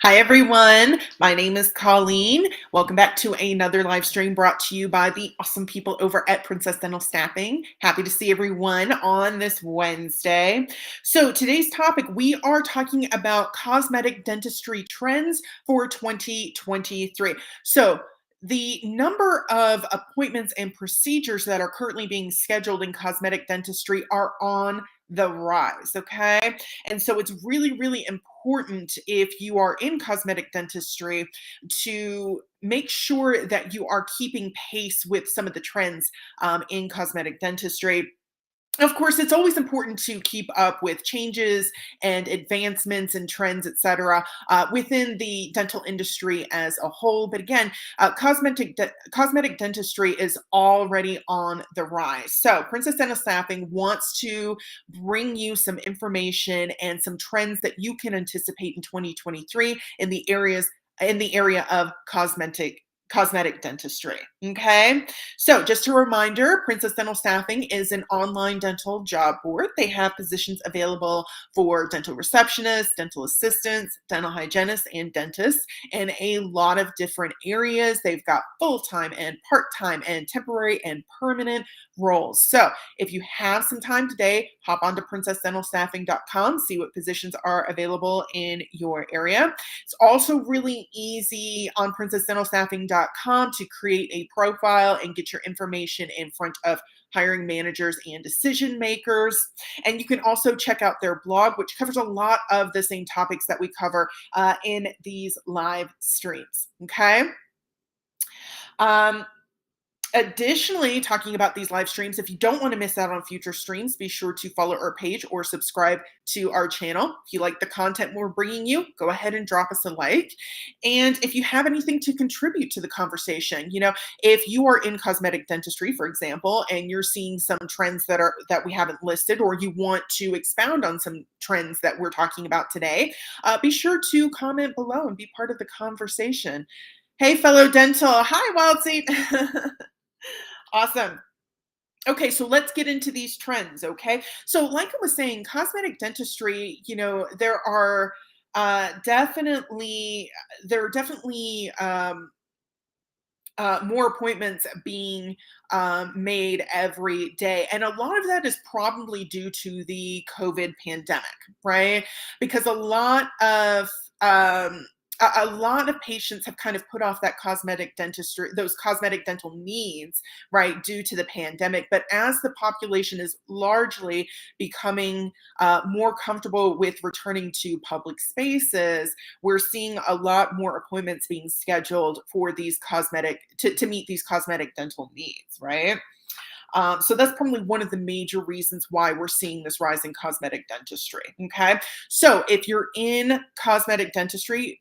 Hi everyone, my name is Colleen. Welcome back to another live stream brought to you by the awesome people over at Princess Dental Staffing. Happy to see everyone on this Wednesday. So today's topic, we are talking about cosmetic dentistry trends for 2023. So the number of appointments and procedures that are currently being scheduled in cosmetic dentistry are on the rise, okay? And so it's really, really important if you are in cosmetic dentistry to make sure that you are keeping pace with some of the trends in cosmetic dentistry. Of course, it's always important to keep up with changes and advancements and trends, et cetera, within the dental industry as a whole. But again, cosmetic dentistry is already on the rise. So, Princess Dental Staffing wants to bring you some information and some trends that you can anticipate in 2023 in the area of cosmetic dentistry. Okay. So, just a reminder, Princess Dental Staffing is an online dental job board. They have positions available for dental receptionists, dental assistants, dental hygienists, and dentists in a lot of different areas. They've got full-time and part-time and temporary and permanent roles. So, if you have some time today, hop onto princessdentalstaffing.com, see what positions are available in your area. It's also really easy on princessdentalstaffing.com to create a profile and get your information in front of hiring managers and decision makers. And you can also check out their blog, which covers a lot of the same topics that we cover in these live streams. Okay. Um, Additionally, talking about these live streams, if you don't want to miss out on future streams, be sure to follow our page or subscribe to our channel. If you like the content we're bringing you, go ahead and drop us a like. And if you have anything to contribute to the conversation, if you are in cosmetic dentistry, for example, and you're seeing some trends that we haven't listed, or you want to expound on some trends that we're talking about today, be sure to comment below and be part of the conversation. Hey, fellow dental. Hi, Wild Seed. Awesome. Okay, so let's get into these trends, okay? So like I was saying, cosmetic dentistry, there are definitely more appointments being made every day. And a lot of that is probably due to the COVID pandemic, right? Because a lot of patients have kind of put off those cosmetic dental needs, right, due to the pandemic. But as the population is largely becoming more comfortable with returning to public spaces, we're seeing a lot more appointments being scheduled for these to meet these cosmetic dental needs, right? So that's probably one of the major reasons why we're seeing this rise in cosmetic dentistry. Okay. So if you're in cosmetic dentistry,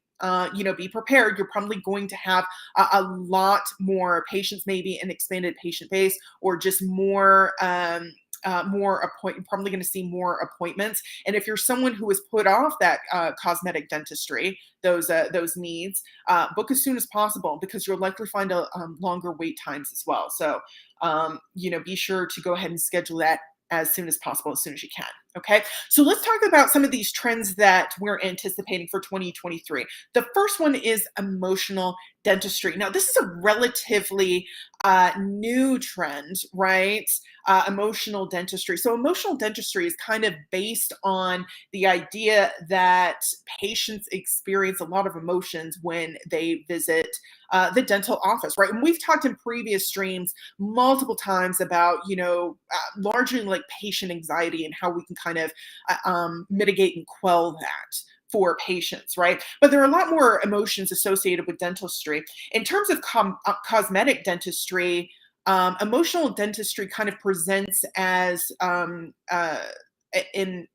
be prepared. You're probably going to have a lot more patients, maybe an expanded patient base, or just probably going to see more appointments. And if you're someone who has put off that cosmetic dentistry, those needs, book as soon as possible, because you'll likely find longer wait times as well. So, be sure to go ahead and schedule that as soon as possible, as soon as you can. Okay, so let's talk about some of these trends that we're anticipating for 2023. The first one is emotional dentistry. Now, this is a relatively new trend, right? Emotional dentistry. So, emotional dentistry is kind of based on the idea that patients experience a lot of emotions when they visit the dental office, right? And we've talked in previous streams multiple times about, largely like patient anxiety and how we can kind of mitigate and quell that for patients, right? But there are a lot more emotions associated with dentistry. In terms of cosmetic dentistry, emotional dentistry kind of presents as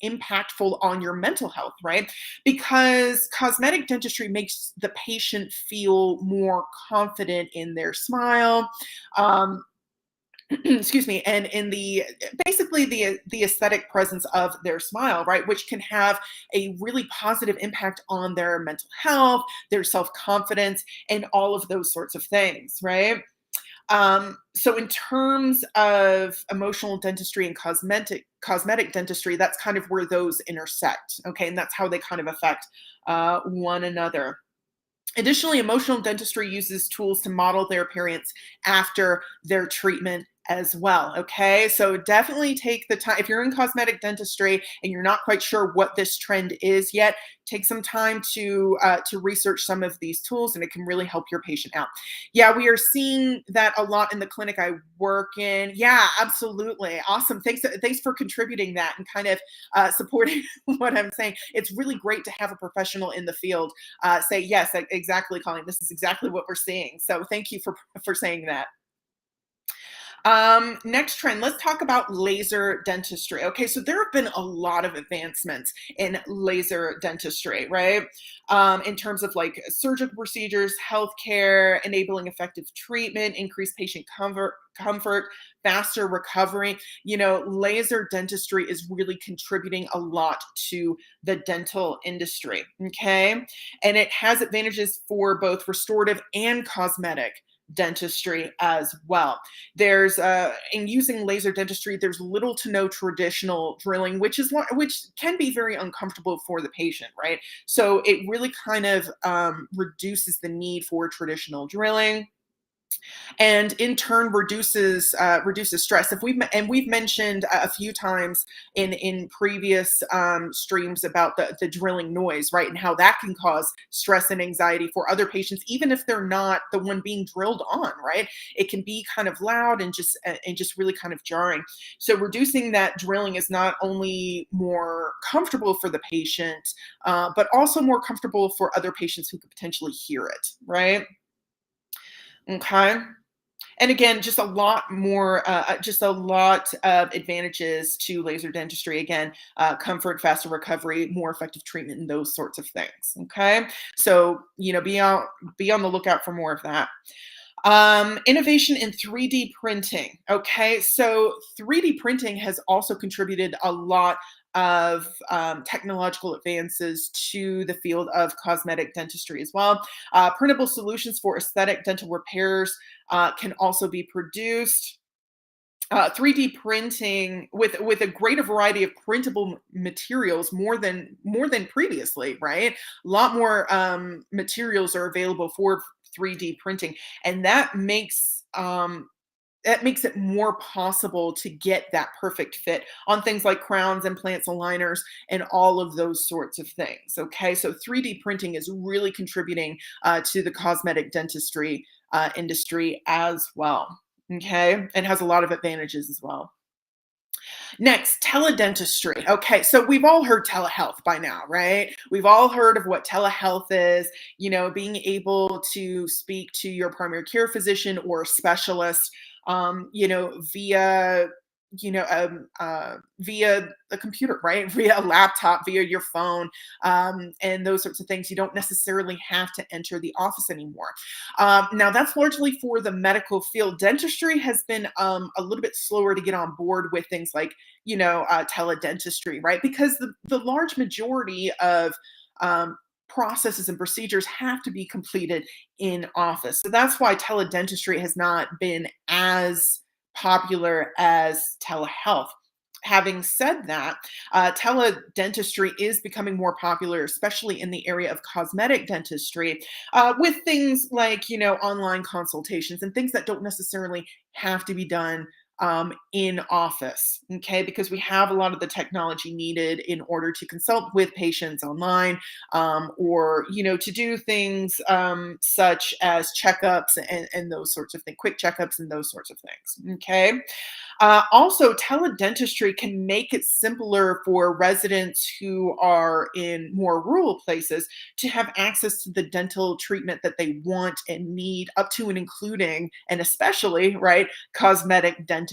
impactful on your mental health, right? Because cosmetic dentistry makes the patient feel more confident in their smile. Um, excuse me, and in the aesthetic presence of their smile, right, which can have a really positive impact on their mental health, their self-confidence, and all of those sorts of things, right? So in terms of emotional dentistry and cosmetic dentistry, that's kind of where those intersect. Okay, and that's how they kind of affect one another. Additionally, emotional dentistry uses tools to model their appearance after their treatment as well. Okay, so definitely take the time. If you're in cosmetic dentistry and you're not quite sure what this trend is yet, take some time to research some of these tools, and it can really help your patient out. Yeah, we are seeing that a lot in the clinic I work in. Yeah, absolutely, awesome. Thanks for contributing that and kind of supporting what I'm saying. It's really great to have a professional in the field say yes, exactly, Colleen. This is exactly what we're seeing. So thank you for saying that. Next trend, let's talk about laser dentistry. Okay, so there have been a lot of advancements in laser dentistry, right? In terms of like surgical procedures, healthcare, enabling effective treatment, increased patient comfort, faster recovery. Laser dentistry is really contributing a lot to the dental industry. Okay, and it has advantages for both restorative and cosmetic dentistry as well. There's in using laser dentistry, there's little to no traditional drilling, which can be very uncomfortable for the patient, right? So it really kind of reduces the need for traditional drilling, and in turn reduces stress. If we've mentioned a few times in previous streams about the drilling noise, right, and how that can cause stress and anxiety for other patients, even if they're not the one being drilled on, right? It can be kind of loud and just really kind of jarring. So reducing that drilling is not only more comfortable for the patient, but also more comfortable for other patients who could potentially hear it, right? Okay. And again, just a lot of advantages to laser dentistry. Again, comfort, faster recovery, more effective treatment, and those sorts of things. Okay, so be on the lookout for more of that. Innovation in 3D printing. Okay, so 3D printing has also contributed a lot of technological advances to the field of cosmetic dentistry as well. Printable solutions for aesthetic dental repairs can also be produced. 3D printing with a greater variety of printable materials, more than previously, right? A lot more materials are available for 3D printing, and that makes it more possible to get that perfect fit on things like crowns, implants, aligners, and all of those sorts of things. Okay, so 3D printing is really contributing to the cosmetic dentistry industry as well. Okay, and has a lot of advantages as well. Next, teledentistry. Okay, so we've all heard telehealth by now, right? We've all heard of what telehealth is, being able to speak to your primary care physician or specialist, via the computer, right? Via a laptop, via your phone, and those sorts of things. You don't necessarily have to enter the office anymore. Now, that's largely for the medical field. Dentistry has been a little bit slower to get on board with things like, teledentistry, right? Because the large majority of processes and procedures have to be completed in office. So that's why teledentistry has not been as popular as telehealth. Having said that, teledentistry is becoming more popular, especially in the area of cosmetic dentistry, with things like, online consultations and things that don't necessarily have to be done in office, okay? Because we have a lot of the technology needed in order to consult with patients online, or, to do things such as checkups and those sorts of things, quick checkups and those sorts of things, okay? Also, teledentistry can make it simpler for residents who are in more rural places to have access to the dental treatment that they want and need, up to and including, and especially, right, cosmetic dentistry.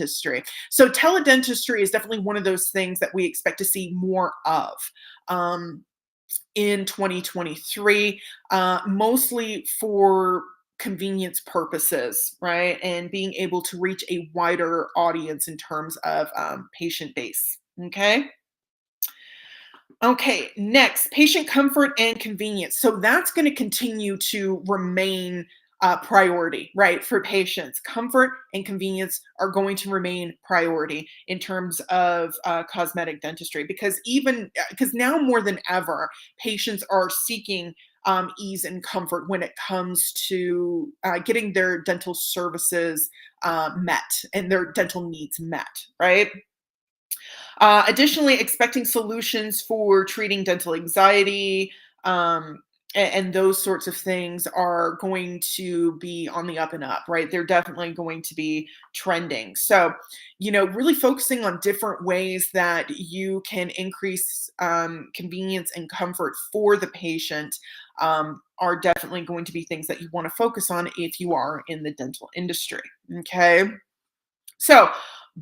So, teledentistry is definitely one of those things that we expect to see more of. Um, in 2023, mostly for convenience purposes, right? And being able to reach a wider audience in terms of patient base. Okay. Okay, next, patient comfort and convenience. So that's going to continue to remain priority, right, for patients. Comfort and convenience are going to remain priority in terms of cosmetic dentistry, because even because now more than ever, patients are seeking ease and comfort when it comes to getting their dental services met and their dental needs met, right? Additionally, expecting solutions for treating dental anxiety and those sorts of things are going to be on the up and up, right? They're definitely going to be trending. So, really focusing on different ways that you can increase convenience and comfort for the patient are definitely going to be things that you want to focus on if you are in the dental industry. Okay. So,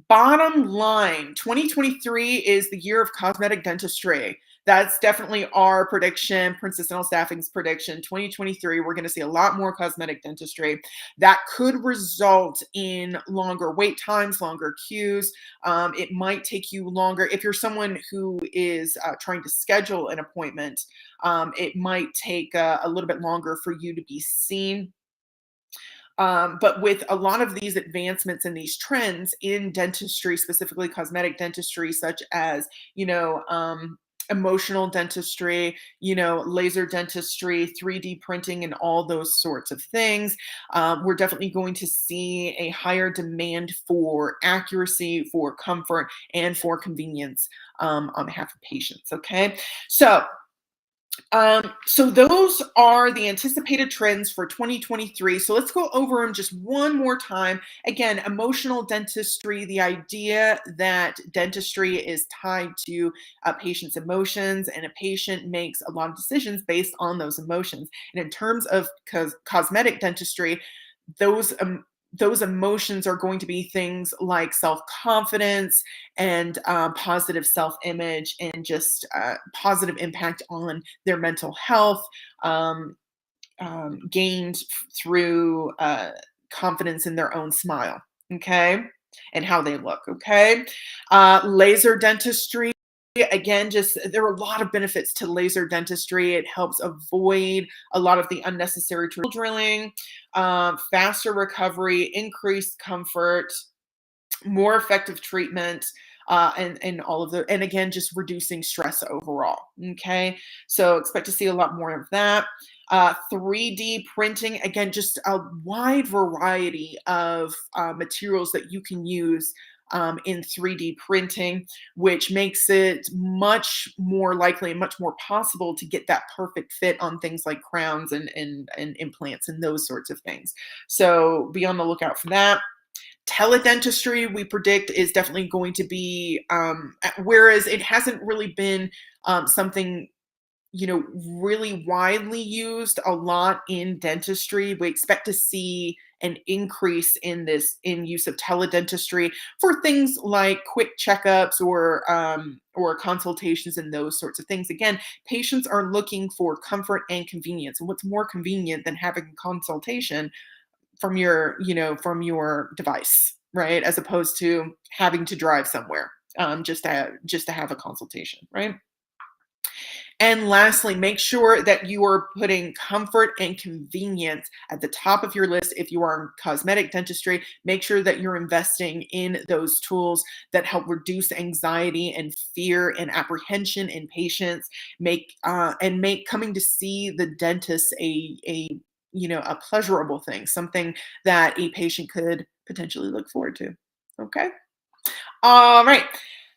bottom line, 2023 is the year of cosmetic dentistry. That's definitely our prediction, Princess Dental Staffing's prediction. 2023, we're going to see a lot more cosmetic dentistry. That could result in longer wait times, longer queues. It might take you longer. If you're someone who is trying to schedule an appointment, it might take a little bit longer for you to be seen. But with a lot of these advancements and these trends in dentistry, specifically cosmetic dentistry, such as, emotional dentistry, laser dentistry, 3D printing, and all those sorts of things, we're definitely going to see a higher demand for accuracy, for comfort, and for convenience on behalf of patients. Okay. So those are the anticipated trends for 2023. So let's go over them just one more time. Again, emotional dentistry, the idea that dentistry is tied to a patient's emotions, and a patient makes a lot of decisions based on those emotions. And in terms of cosmetic dentistry, those those emotions are going to be things like self-confidence and positive self-image, and just positive impact on their mental health, um, gained through confidence in their own smile, okay, and how they look, okay. Laser dentistry, again, just there are a lot of benefits to laser dentistry. It helps avoid a lot of the unnecessary drilling, faster recovery, increased comfort, more effective treatment, and all of the, and again, just reducing stress overall. Okay, so expect to see a lot more of that. 3D printing, again, just a wide variety of materials that you can use in 3D printing, which makes it much more likely and much more possible to get that perfect fit on things like crowns and implants and those sorts of things. So be on the lookout for that. Teledentistry, we predict, is definitely going to be, whereas it hasn't really been something, really widely used a lot in dentistry, we expect to see an increase in use of teledentistry for things like quick checkups or consultations and those sorts of things. Again, patients are looking for comfort and convenience, and what's more convenient than having a consultation from your device, right? As opposed to having to drive somewhere just to have a consultation, right? And lastly, make sure that you are putting comfort and convenience at the top of your list. If you are in cosmetic dentistry, make sure that you're investing in those tools that help reduce anxiety and fear and apprehension in patients. Make coming to see the dentist a pleasurable thing, something that a patient could potentially look forward to. Okay. All right.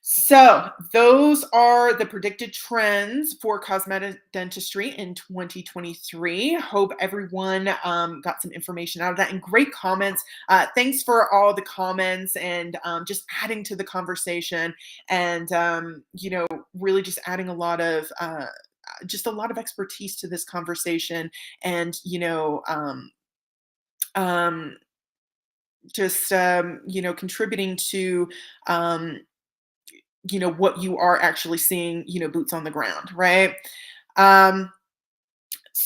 So those are the predicted trends for cosmetic dentistry in 2023. Hope everyone got some information out of that, and great comments. Thanks for all the comments and just adding to the conversation, and really just adding a lot of expertise to this conversation, and um, just contributing to um, what you are actually seeing, boots on the ground, right? Um,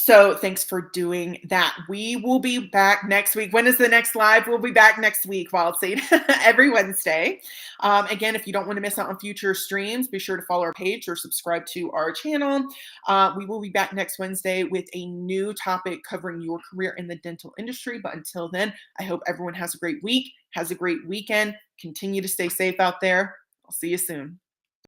So thanks for doing that. We will be back next week. When is the next live? We'll be back next week, Wildseed, every Wednesday. Again, if you don't want to miss out on future streams, be sure to follow our page or subscribe to our channel. We will be back next Wednesday with a new topic covering your career in the dental industry. But until then, I hope everyone has a great week, has a great weekend. Continue to stay safe out there. I'll see you soon.